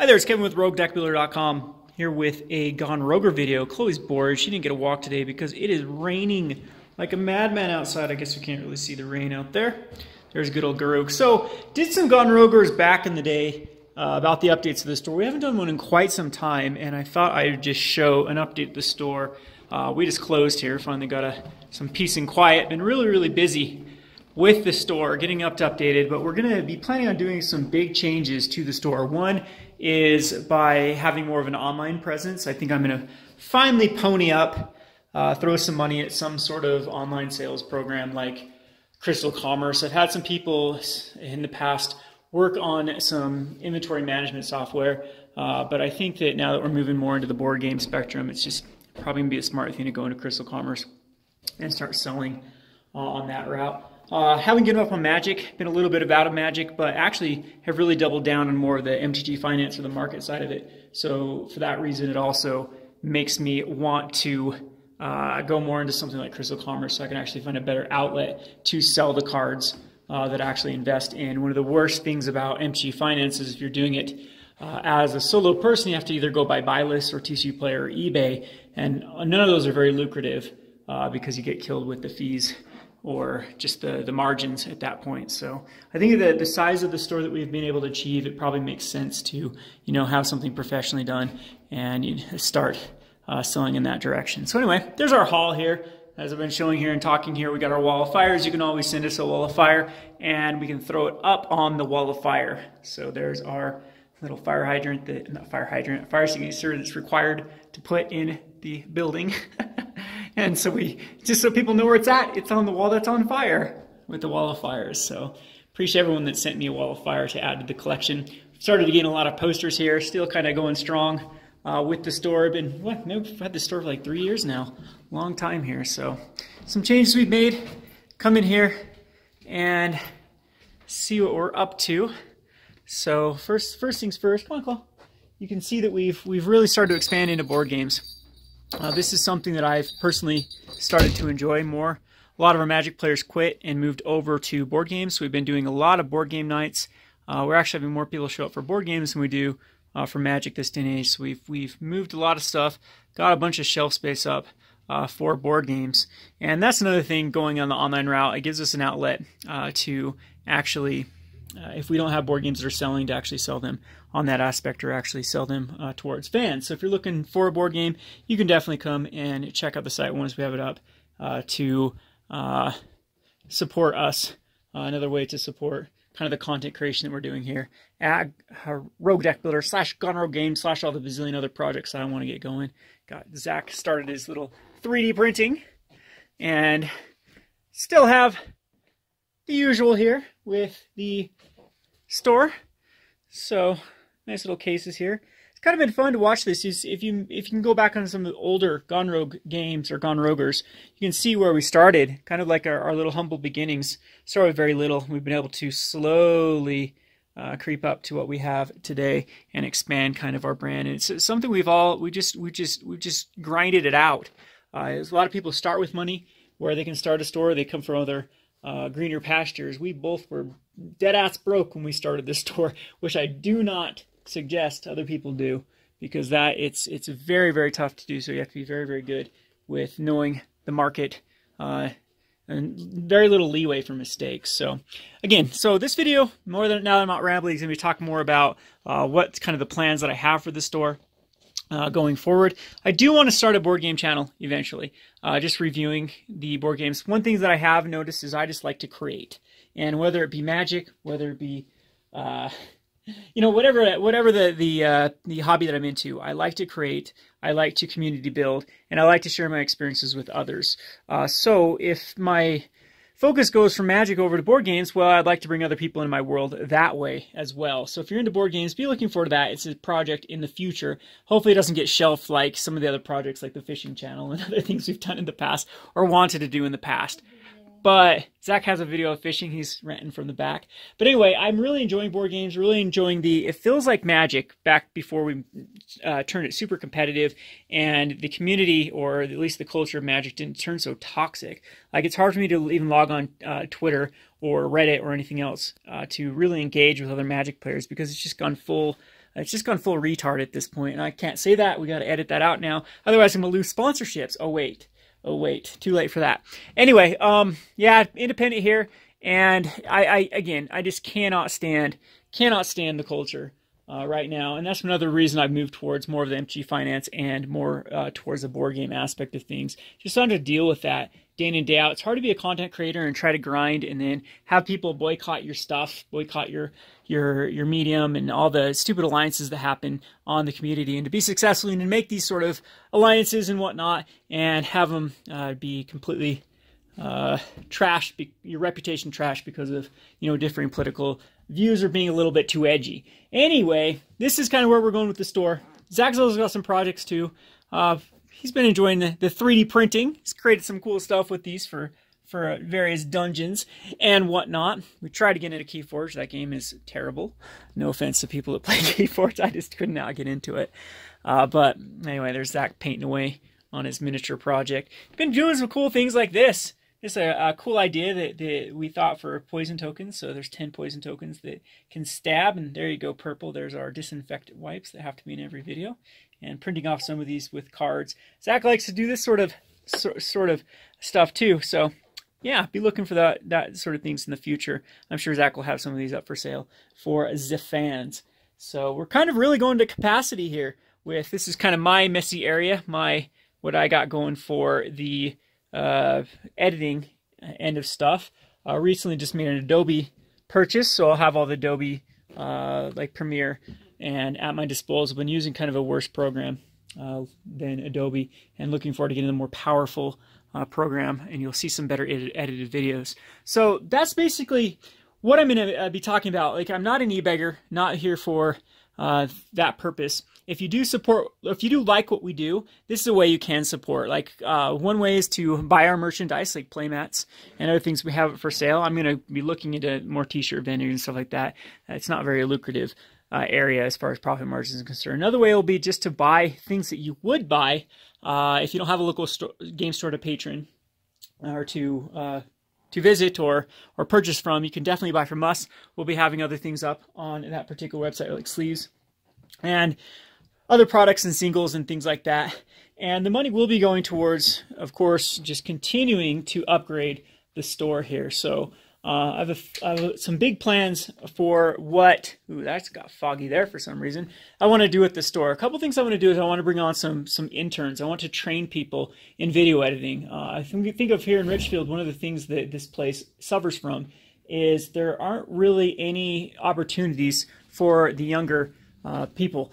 Hi there, it's Kevin with RogueDeckBuilder.com here with a Gone Roger video. Chloe's bored. She didn't get a walk today because it is raining like a madman outside. I guess we can't really see the rain out there. There's good old Garuk. So, did some Gone Rogers back in the day about the updates to the store. We haven't done one in quite some time, and I thought I'd just show an update to the store. We just closed here, finally got some peace and quiet. Been really busy with the store, getting updated, but we're going to be planning on doing some big changes to the store. One is by having more of an online presence. I think I'm going to finally pony up, throw some money at some sort of online sales program like Crystal Commerce. I've had some people in the past work on some inventory management software, but I think that now that we're moving more into the board game spectrum, it's just probably going to be a smart thing to go into Crystal Commerce and start selling on that route. Haven't given up on Magic, been a little bit out of Magic, but actually have really doubled down on more of the MTG finance or the market side of it. So for that reason, it also makes me want to go more into something like Crystal Commerce so I can actually find a better outlet to sell the cards that I actually invest in. One of the worst things about MTG finance is if you're doing it as a solo person, you have to either go by buy lists or TCU Player or eBay, and none of those are very lucrative because you get killed with the fees or just the margins at that point. So I think that the size of the store that we've been able to achieve, it probably makes sense to, have something professionally done and start selling in that direction. So anyway, there's our haul here. As I've been showing here and talking here, we got our wall of fires. You can always send us a wall of fire and we can throw it up on the wall of fire. So there's our little fire hydrant, fire extinguisher that's required to put in the building. And so just so people know where it's at, it's on the wall that's on fire with the wall of fires. So appreciate everyone that sent me a wall of fire to add to the collection. Started to gain a lot of posters here, still kind of going strong with the store. I've had the store for like 3 years now, long time here. So some changes we've made. Come in here and see what we're up to. So first things first, come on, Chloe. You can see that we've really started to expand into board games. This is something that I've personally started to enjoy more. A lot of our Magic players quit and moved over to board games. So we've been doing a lot of board game nights. We're actually having more people show up for board games than we do for Magic this day and age. So we've moved a lot of stuff, got a bunch of shelf space up for board games. And that's another thing going on the online route. It gives us an outlet to actually, if we don't have board games that are selling, to actually sell them on that aspect or actually sell them towards fans. So if you're looking for a board game, you can definitely come and check out the site once we have it up to support us. Another way to support kind of the content creation that we're doing here at Rogue Deck Builder / Gone Rogue Games / all the bazillion other projects that I want to get going. Got Zach started his little 3D printing and still have the usual here with the store. So nice little cases here. It's kind of been fun to watch this. If you can go back on some of the older Gone Rogue games or Gone Rogers, you can see where we started, kind of like our little humble beginnings. Started with very little. We've been able to slowly creep up to what we have today and expand kind of our brand. And it's something we've just grinded it out. There's a lot of people start with money where they can start a store. They come from other greener pastures. We both were dead ass broke when we started this store, which I do not suggest other people do, because it's very tough to do. So you have to be very good with knowing the market and very little leeway for mistakes. So again, this video, now that I'm not rambling, is going to be talking more about what's kind of the plans that I have for the store going forward. I do want to start a board game channel eventually, just reviewing the board games. One thing that I have noticed is I just like to create, and whether it be Magic, whether it be whatever the hobby that I'm into, I like to create, I like to community build, and I like to share my experiences with others. So if my focus goes from Magic over to board games, well, I'd like to bring other people into my world that way as well. So if you're into board games, be looking forward to that. It's a project in the future. Hopefully it doesn't get shelved like some of the other projects like the fishing channel and other things we've done in the past or wanted to do in the past. But Zach has a video of fishing. He's renting from the back. But anyway, I'm really enjoying board games, really enjoying it feels like Magic back before we turned it super competitive, and the community, or at least the culture of Magic, didn't turn so toxic. Like, it's hard for me to even log on Twitter or Reddit or anything else to really engage with other Magic players, because it's just gone full It's just gone full retard at this point, and I can't say that. We got to edit that out now. Otherwise, I'm going to lose sponsorships. Oh, wait. Too late for that. Anyway, yeah, independent here. And I just cannot stand the culture right now, and that's another reason I've moved towards more of the MG finance and more towards the board game aspect of things. Just trying to deal with that day in and day out. It's hard to be a content creator and try to grind and then have people boycott your stuff, boycott your medium, and all the stupid alliances that happen on the community, and to be successful and to make these sort of alliances and whatnot and have them be completely trashed, your reputation trashed because of, differing political views or being a little bit too edgy. Anyway, this is kind of where we're going with the store. Zach's also got some projects too. He's been enjoying the 3D printing. He's created some cool stuff with these for various dungeons and whatnot. We tried to get into Keyforge. That game is terrible. No offense to people that play Keyforge. I just could not get into it. But anyway, there's Zach painting away on his miniature project. Been doing some cool things like this. It's a cool idea that we thought for poison tokens. So there's 10 poison tokens that can stab, and there you go, purple. There's our disinfectant wipes that have to be in every video. And printing off some of these with cards. Zach likes to do this sort of stuff too. So yeah, be looking for that sort of things in the future. I'm sure Zach will have some of these up for sale for the fans. So we're kind of really going to capacity here. This is kind of my messy area, what I got going for the editing end of stuff. Recently just made an Adobe purchase, so I'll have all the Adobe like Premiere and at my disposal. Been using kind of a worse program than Adobe, and looking forward to getting a more powerful program, and you'll see some better edited videos. So that's basically what I'm going to be talking about. Like, I'm not an e-beggar, not here for that purpose. If you do like what we do, this is a way you can support. Like, one way is to buy our merchandise, like playmats and other things we have for sale. I'm going to be looking into more t-shirt vendors and stuff like that. It's not very lucrative area as far as profit margins are concerned. Another way will be just to buy things that you would buy if you don't have a local game store to patron or to visit or purchase from. You can definitely buy from us. We'll be having other things up on that particular website, like sleeves and other products and singles and things like that. And the money will be going towards, of course, just continuing to upgrade the store here. So I have some big plans for what, ooh, that's got foggy there for some reason, I want to do at the store. A couple things I want to do is I want to bring on some interns. I want to train people in video editing. I think of here in Richfield, one of the things that this place suffers from is there aren't really any opportunities for the younger people.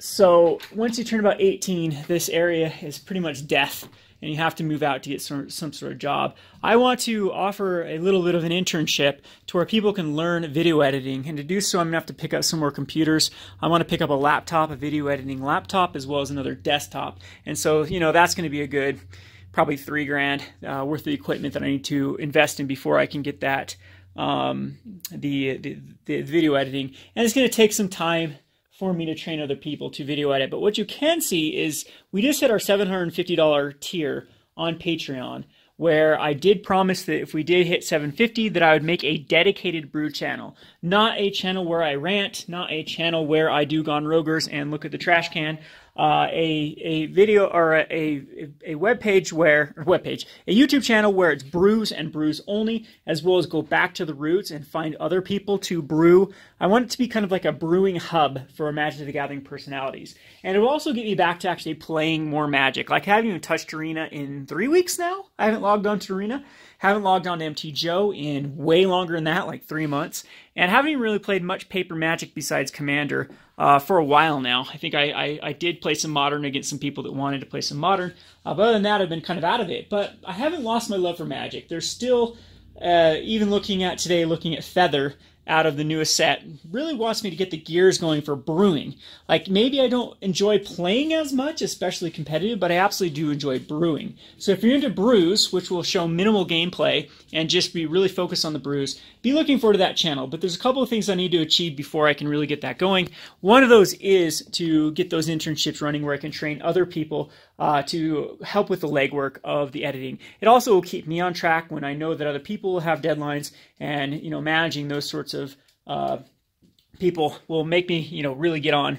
So once you turn about 18, this area is pretty much death, and you have to move out to get some sort of job. I want to offer a little bit of an internship to where people can learn video editing, and to do so I'm going to have to pick up some more computers. I want to pick up a laptop, a video editing laptop, as well as another desktop. And so, that's going to be a good, probably $3,000 worth of equipment that I need to invest in before I can get that, the video editing. And it's going to take some time for me to train other people to video edit. But what you can see is we just hit our $750 tier on Patreon, where I did promise that if we did hit $750 that I would make a dedicated brew channel. Not a channel where I rant, not a channel where I do Gone Rogers and look at the trash can. A video or a web page a YouTube channel where it's brews and brews only, as well as go back to the roots and find other people to brew. I want it to be kind of like a brewing hub for Magic the Gathering personalities. And it will also get me back to actually playing more Magic. Like, I haven't even touched Arena in 3 weeks now. I haven't logged on to Arena. Haven't logged on to MT Joe in way longer than that, like 3 months. And haven't even really played much paper Magic besides Commander for a while now. I think I did play some Modern against some people that wanted to play some Modern. But other than that, I've been kind of out of it. But I haven't lost my love for Magic. There's still, even looking at Feather out of the newest set, really wants me to get the gears going for brewing. Like, maybe I don't enjoy playing as much, especially competitive, but I absolutely do enjoy brewing. So if you're into brews, which will show minimal gameplay and just be really focused on the brews, be looking forward to that channel. But there's a couple of things I need to achieve before I can really get that going. One of those is to get those internships running where I can train other people to help with the legwork of the editing. It also will keep me on track when I know that other people will have deadlines, and managing those sorts of people will make me, you know, really get on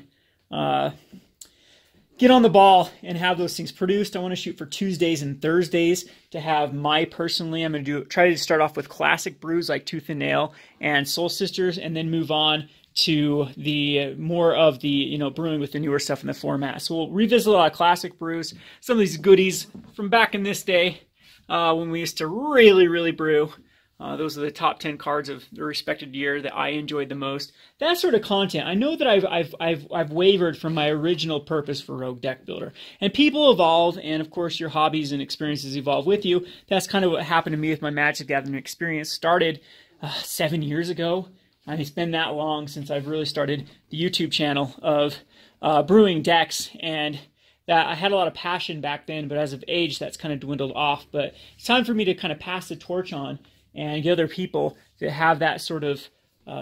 the ball and have those things produced. I want to shoot for Tuesdays and Thursdays to have I'm going to try to start off with classic brews like Tooth and Nail and Soul Sisters, and then move on to the more of the, you know, brewing with the newer stuff in the format. So we'll revisit a lot of classic brews, some of these goodies from back in this day when we used to really brew. Those are the top 10 cards of the respected year that I enjoyed the most. That sort of content. I know that I've wavered from my original purpose for Rogue Deck Builder. And people evolve, and of course your hobbies and experiences evolve with you. That's kind of what happened to me with my Magic Gathering experience. Started 7 years ago. I mean, it's been that long since I've really started the YouTube channel of brewing decks, and that I had a lot of passion back then, but as of age, that's kind of dwindled off. But it's time for me to kind of pass the torch on and get other people to have that sort of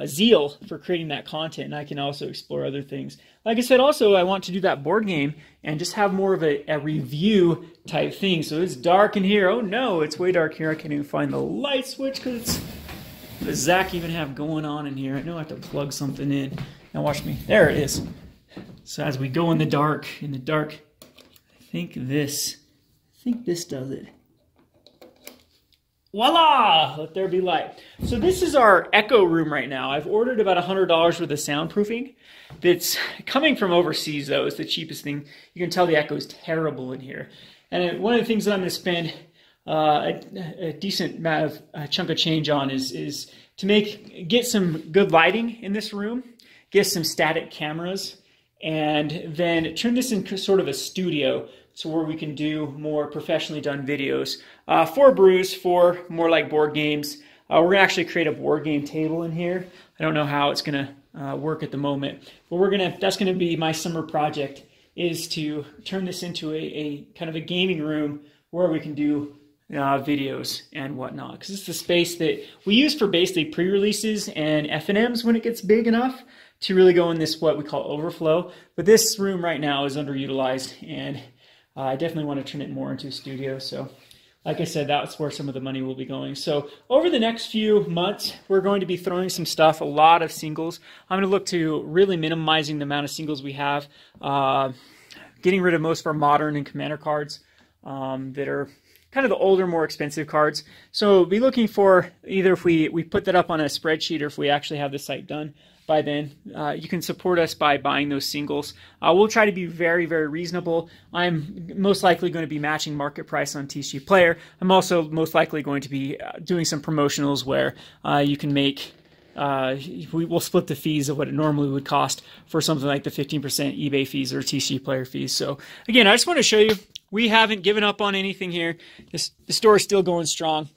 zeal for creating that content, and I can also explore other things. Like I said, also, I want to do that board game and just have more of a review type thing. So it's dark in here. Oh no, it's way dark here. I can't even find the light switch because it's... What does Zach even have going on in here? I know I have to plug something in. Now watch me. There it is. So as we go in the dark, I think this does it. Voila! Let there be light. So this is our Echo room right now. I've ordered about $100 worth of soundproofing. That's coming from overseas, though. It's the cheapest thing. You can tell the echo is terrible in here. And one of the things that I'm going to spend a decent amount of chunk of change on is to get some good lighting in this room, get some static cameras, and then turn this into sort of a studio, so where we can do more professionally done videos for brews, for more like board games. We're going to actually create a board game table in here. I don't know how it's going to work at the moment, but that's going to be my summer project, is to turn this into a kind of a gaming room where we can do videos and whatnot, because it's the space that we use for basically pre-releases and F&Ms when it gets big enough to really go in this what we call overflow. But this room right now is underutilized, and I definitely want to turn it more into a studio. So like I said, that's where some of the money will be going. So over the next few months, we're going to be throwing some stuff, a lot of singles. I'm going to look to really minimizing the amount of singles we have, getting rid of most of our modern and commander cards that are kind of the older, more expensive cards. So be looking for either if we put that up on a spreadsheet, or if we actually have the site done by then. You can support us by buying those singles. We'll try to be very reasonable. I'm most likely going to be matching market price on TCG Player. I'm also most likely going to be doing some promotionals where you can make we'll split the fees of what it normally would cost for something like the 15% eBay fees or TCG Player fees. So again, I just want to show you, we haven't given up on anything here. The store is still going strong.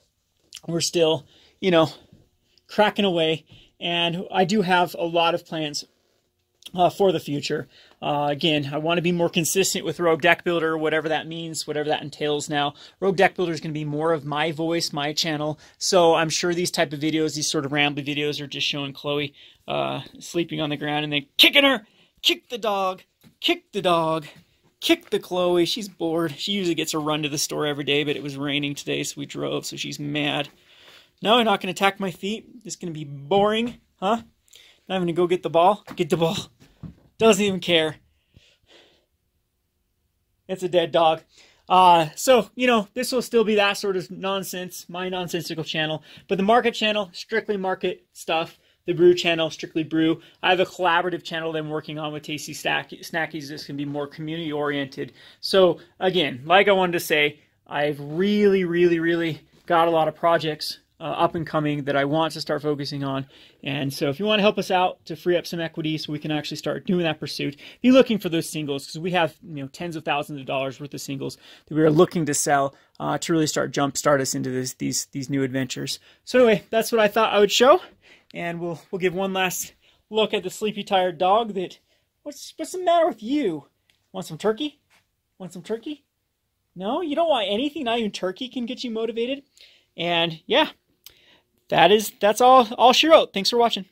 We're still, you know, cracking away. And I do have a lot of plans for the future. Again, I want to be more consistent with Rogue Deck Builder, whatever that means, whatever that entails now. Rogue Deck Builder is going to be more of my voice, my channel. So I'm sure these type of videos, these sort of rambly videos, are just showing Chloe sleeping on the ground and then kicking her. Kick the dog. Kick the dog. Kick the Chloe. She's bored. She usually gets a run to the store every day, but it was raining today, so we drove, so she's mad. No, you're not going to attack my feet. It's going to be boring, huh? Not even going to go get the ball? Get the ball. Doesn't even care. It's a dead dog. So, you know, this will still be that sort of nonsense, my nonsensical channel. But the market channel, strictly market stuff. The brew channel, strictly brew. I have a collaborative channel that I'm working on with Tasty Snackies. This can be more community oriented. So again, like I wanted to say, I've really got a lot of projects up and coming that I want to start focusing on. And so if you want to help us out to free up some equity so we can actually start doing that pursuit, be looking for those singles, because we have, you know, tens of thousands of dollars worth of singles that we are looking to sell to really jumpstart us into these new adventures. So anyway, that's what I thought I would show. And we'll give one last look at the sleepy, tired dog. What's the matter with you? Want some turkey? Want some turkey? No, you don't want anything. Not even turkey can get you motivated. And yeah, that's all she wrote. Thanks for watching.